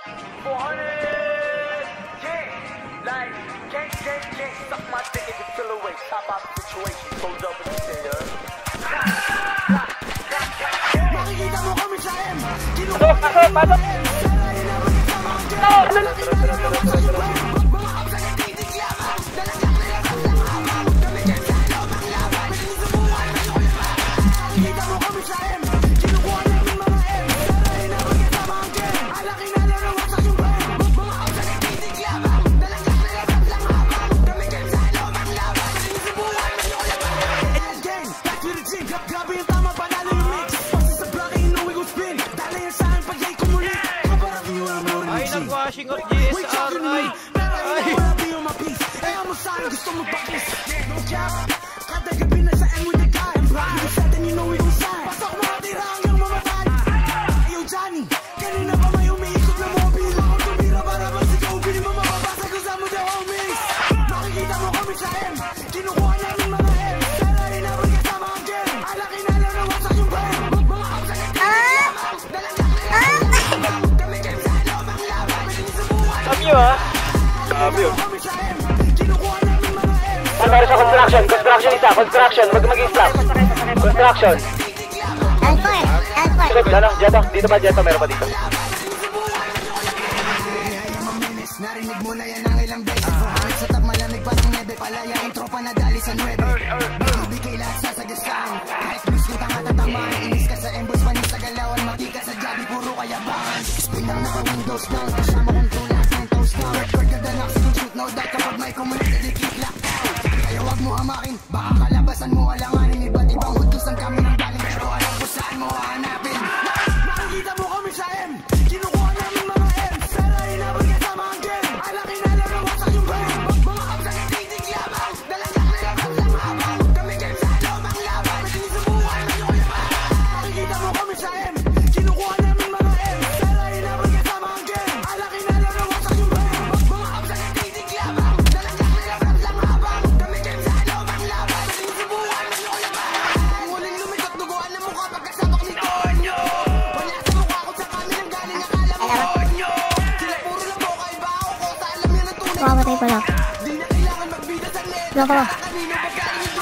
400, yeah, like, gang, suck my dick if you feel away, top out the situation, goes up in the city, makikita mo kami sa M, pasok! Washing of GSRI. Gusto mo bakis? No cap. Kada gabi na sa M with the guy. Bakit sa atin you know we gon' sign. Pasok mga tira hanggang mamatay. Yo Johnny, kanina pa may umiikot na mobile. Ako tumira para bang si Kobe. Di mo mapapasa kung saan mo the homies. Makikita mo kami sa M. Kinukuha namin mga M. Pero inabot kasama ang game. Alaki na lang na wasak yung brain. Mga kapsakit ka lamang. Dalagak nila lamang. Kami game sa lomang laban. Sabi nyo ha? Sabi nyo. Meron sa construction isa, construction, mag-stop. Construction. L4. Dito ba Jeto? Meron pa dito? Narinig mo na yan ang ilang beses. Hanip sa top malamig parang nebe. Palaya yung tropa na dali sa 9. Bigay lahat sasagasaan. Kahit miss kita nga tatamaan. Inis ka sa embos, panis sa galawan. Mati ka sa jabi, puro kayabangan. Spin lang naka-windows down. Kasama kong tulak ng toast down. Record ka danak sa shoot, no doubt. Kapag may kumunit, edikit lockdown. Kaya wag mo hamakin, baka kalabasan mo alanganin. Iba't ibang hutusan kami ng galing. Pero alam ko saan mo hahanapin. Makikita mo kami sa M. Kinukuha namin mga M. Pero inabot kasama ang game. Alaki na lang na wasak yung brain. Mga kapsakit titig lamang. Dalagak na lang ang habang. Kami game sa lomang laban. Madaling sa buhay na yung yaman. Makikita mo kami sa M. Kinukuha namin mga M. Pero inabot kasama ang game. Alaki na lang na wasak yung brain. Mga kapsakit titig lamang. Dalagak na lang ang habang. Kami game sa lomang laban. Madaling sa buhay na yung yaman. Muling lumikot, duguan ng mukha pagkasama ko ni Tonyo. Wala sa mukha ko sa kanilang galing akala mo Tonyo. Sila puro lang mo kay bao ko. Sa alam yan ang tunay. Makamatay pala. Di na kailangan magbida sa net. Wala ka ba? Kanino pagkain